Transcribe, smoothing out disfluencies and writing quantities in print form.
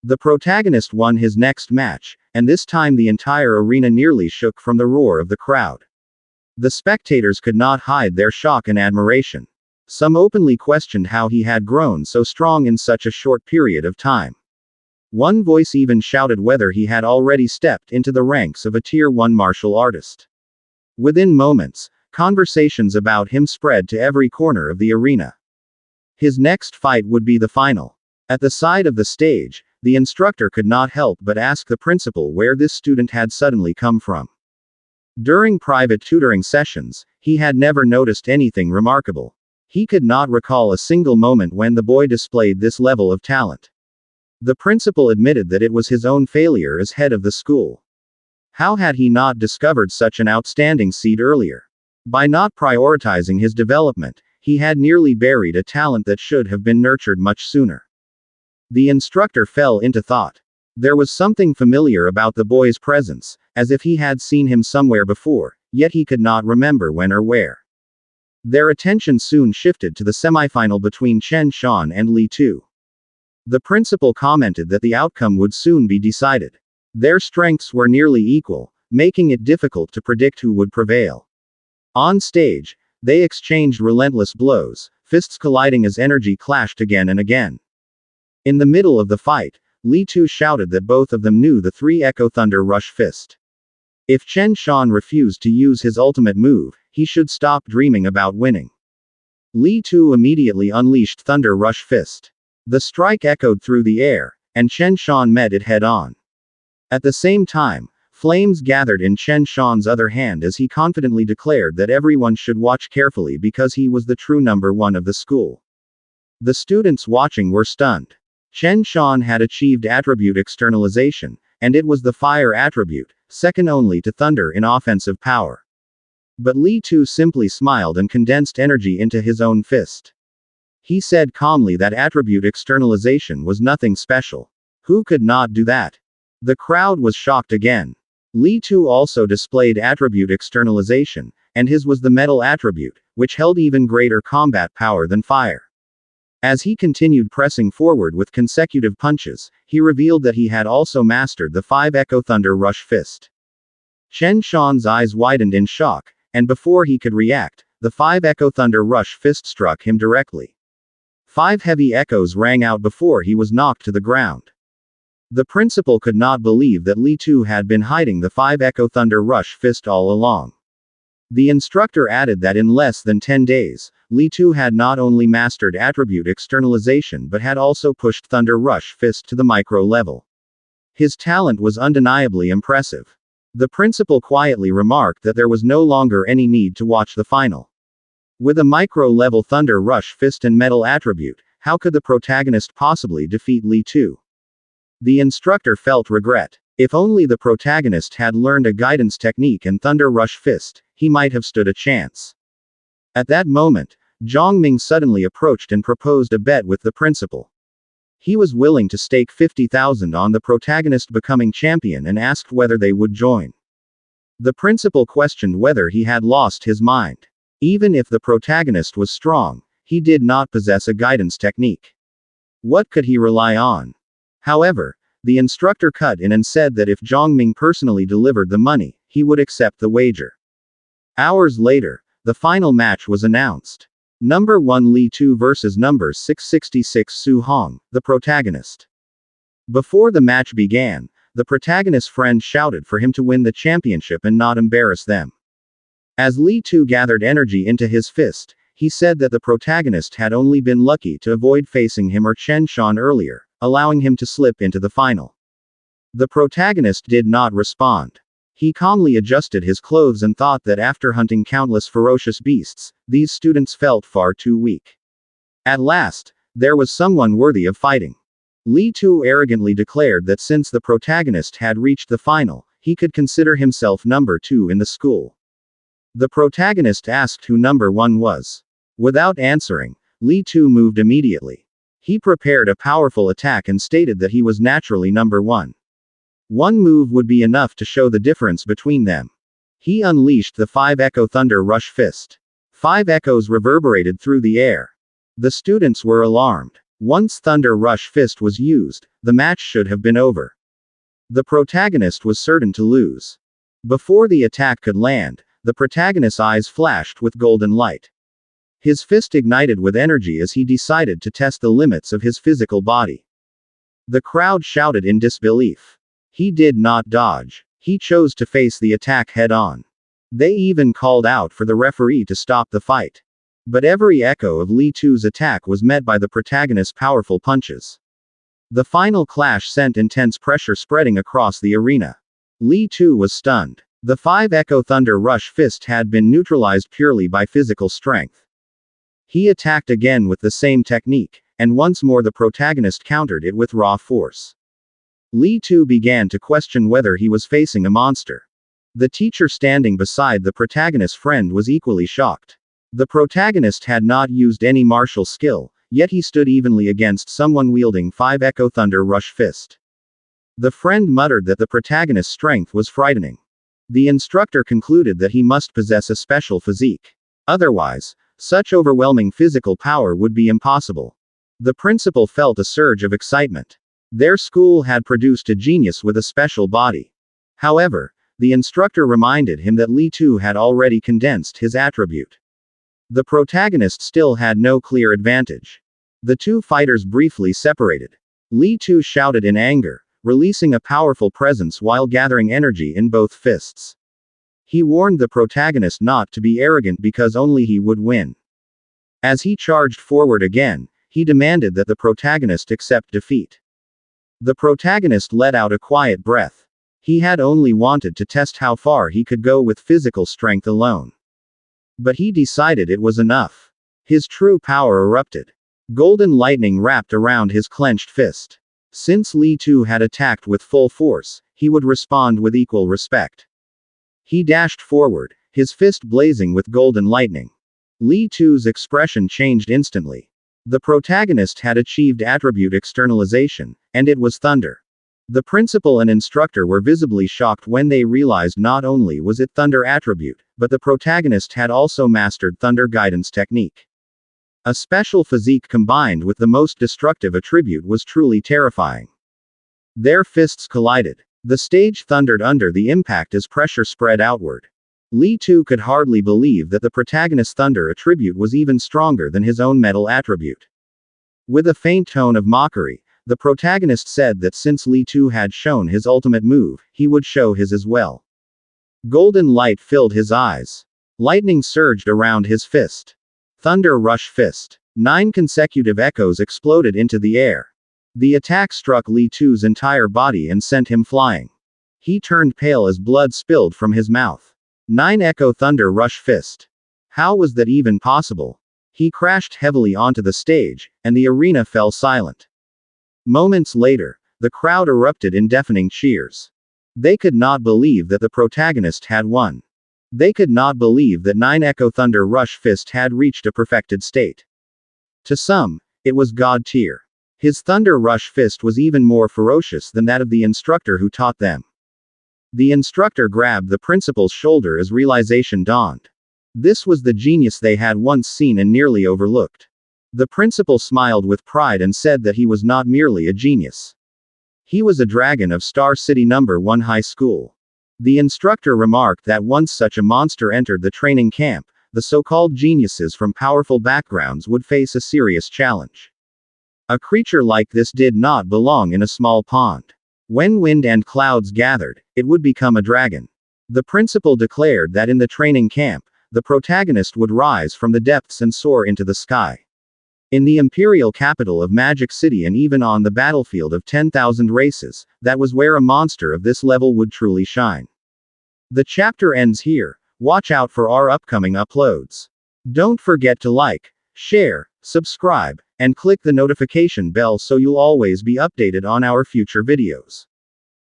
The protagonist won his next match, and this time the entire arena nearly shook from the roar of the crowd. The spectators could not hide their shock and admiration. Some openly questioned how he had grown so strong in such a short period of time. One voice even shouted whether he had already stepped into the ranks of a Tier 1 martial artist. Within moments, conversations about him spread to every corner of the arena. His next fight would be the final. At the side of the stage, the instructor could not help but ask the principal where this student had suddenly come from. During private tutoring sessions, he had never noticed anything remarkable. He could not recall a single moment when the boy displayed this level of talent. The principal admitted that it was his own failure as head of the school. How had he not discovered such an outstanding seed earlier? By not prioritizing his development, he had nearly buried a talent that should have been nurtured much sooner. The instructor fell into thought. There was something familiar about the boy's presence, as if he had seen him somewhere before, yet he could not remember when or where. Their attention soon shifted to the semifinal between Chen Shan and Li Tu. The principal commented that the outcome would soon be decided. Their strengths were nearly equal, making it difficult to predict who would prevail. On stage, they exchanged relentless blows, fists colliding as energy clashed again and again. In the middle of the fight, Li Tu shouted that both of them knew the 3 Echo Thunder Rush Fist. If Chen Shan refused to use his ultimate move, he should stop dreaming about winning. Li Tu immediately unleashed Thunder Rush Fist. The strike echoed through the air, and Chen Shan met it head-on. At the same time, flames gathered in Chen Shan's other hand as he confidently declared that everyone should watch carefully because he was the true number 1 of the school. The students watching were stunned. Chen Shan had achieved attribute externalization, and it was the fire attribute, second only to thunder in offensive power. But Li Tu simply smiled and condensed energy into his own fist. He said calmly that attribute externalization was nothing special. Who could not do that? The crowd was shocked again. Li Tu also displayed attribute externalization, and his was the metal attribute, which held even greater combat power than fire. As he continued pressing forward with consecutive punches, he revealed that he had also mastered the 5 Echo Thunder Rush Fist. Chen Shan's eyes widened in shock, and before he could react, the 5 Echo Thunder Rush Fist struck him directly. 5 heavy echoes rang out before he was knocked to the ground. The principal could not believe that Li Tu had been hiding the 5 Echo Thunder Rush Fist all along. The instructor added that in less than 10 days, Li Tu had not only mastered attribute externalization but had also pushed Thunder Rush Fist to the micro level. His talent was undeniably impressive. The principal quietly remarked that there was no longer any need to watch the final. With a micro-level Thunder Rush Fist and metal attribute, how could the protagonist possibly defeat Li Tu? The instructor felt regret. If only the protagonist had learned a guidance technique and Thunder Rush Fist, he might have stood a chance. At that moment, Zhang Ming suddenly approached and proposed a bet with the principal. He was willing to stake 50,000 on the protagonist becoming champion and asked whether they would join. The principal questioned whether he had lost his mind. Even if the protagonist was strong, he did not possess a guidance technique. What could he rely on? However, the instructor cut in and said that if Zhang Ming personally delivered the money, he would accept the wager. Hours later, the final match was announced. Number 1 Li Tu versus number 666 Su Hong, the protagonist. Before the match began, the protagonist's friend shouted for him to win the championship and not embarrass them. As Li Tu gathered energy into his fist, he said that the protagonist had only been lucky to avoid facing him or Chen Shan earlier, allowing him to slip into the final. The protagonist did not respond. He calmly adjusted his clothes and thought that after hunting countless ferocious beasts, these students felt far too weak. At last, there was someone worthy of fighting. Li Tu arrogantly declared that since the protagonist had reached the final, he could consider himself number 2 in the school. The protagonist asked who number 1 was. Without answering, Li Tu moved immediately. He prepared a powerful attack and stated that he was naturally number 1. One move would be enough to show the difference between them. He unleashed the 5 Echo Thunder Rush Fist. 5 echoes reverberated through the air. The students were alarmed. Once Thunder Rush Fist was used, the match should have been over. The protagonist was certain to lose. Before the attack could land, the protagonist's eyes flashed with golden light. His fist ignited with energy as he decided to test the limits of his physical body. The crowd shouted in disbelief. He did not dodge. He chose to face the attack head-on. They even called out for the referee to stop the fight. But every echo of Li Tu's attack was met by the protagonist's powerful punches. The final clash sent intense pressure spreading across the arena. Li Tu was stunned. The 5 Echo Thunder Rush Fist had been neutralized purely by physical strength. He attacked again with the same technique, and once more the protagonist countered it with raw force. Li Tu began to question whether he was facing a monster. The teacher standing beside the protagonist's friend was equally shocked. The protagonist had not used any martial skill, yet he stood evenly against someone wielding 5 Echo Thunder Rush Fist. The friend muttered that the protagonist's strength was frightening. The instructor concluded that he must possess a special physique. Otherwise, such overwhelming physical power would be impossible. The principal felt a surge of excitement. Their school had produced a genius with a special body. However, the instructor reminded him that Li Tu had already condensed his attribute. The protagonist still had no clear advantage. The two fighters briefly separated. Li Tu shouted in anger, releasing a powerful presence while gathering energy in both fists. He warned the protagonist not to be arrogant because only he would win. As he charged forward again, he demanded that the protagonist accept defeat. The protagonist let out a quiet breath. He had only wanted to test how far he could go with physical strength alone. But he decided it was enough. His true power erupted. Golden lightning wrapped around his clenched fist. Since Li Tu had attacked with full force, he would respond with equal respect. He dashed forward, his fist blazing with golden lightning. Li Tu's expression changed instantly. The protagonist had achieved attribute externalization, and it was thunder. The principal and instructor were visibly shocked when they realized not only was it thunder attribute, but the protagonist had also mastered thunder guidance technique. A special physique combined with the most destructive attribute was truly terrifying. Their fists collided. The stage thundered under the impact as pressure spread outward. Li Tu could hardly believe that the protagonist's thunder attribute was even stronger than his own metal attribute. With a faint tone of mockery, the protagonist said that since Li Tu had shown his ultimate move, he would show his as well. Golden light filled his eyes. Lightning surged around his fist. Thunder Rush Fist. 9 consecutive echoes exploded into the air. The attack struck Li Tu's entire body and sent him flying. He turned pale as blood spilled from his mouth. 9 Echo Thunder Rush Fist. How was that even possible? He crashed heavily onto the stage, and the arena fell silent. Moments later, the crowd erupted in deafening cheers. They could not believe that the protagonist had won. They could not believe that 9 Echo Thunder Rush Fist had reached a perfected state. To some, it was god tier. His Thunder Rush Fist was even more ferocious than that of the instructor who taught them. The instructor grabbed the principal's shoulder as realization dawned. This was the genius they had once seen and nearly overlooked. The principal smiled with pride and said that he was not merely a genius. He was a dragon of Star City No. 1 High School. The instructor remarked that once such a monster entered the training camp, the so-called geniuses from powerful backgrounds would face a serious challenge. A creature like this did not belong in a small pond. When wind and clouds gathered, it would become a dragon. The principal declared that in the training camp, the protagonist would rise from the depths and soar into the sky. In the imperial capital of Magic City and even on the battlefield of 10,000 races, that was where a monster of this level would truly shine. The chapter ends here. Watch out for our upcoming uploads. Don't forget to like, share, subscribe, and click the notification bell so you'll always be updated on our future videos.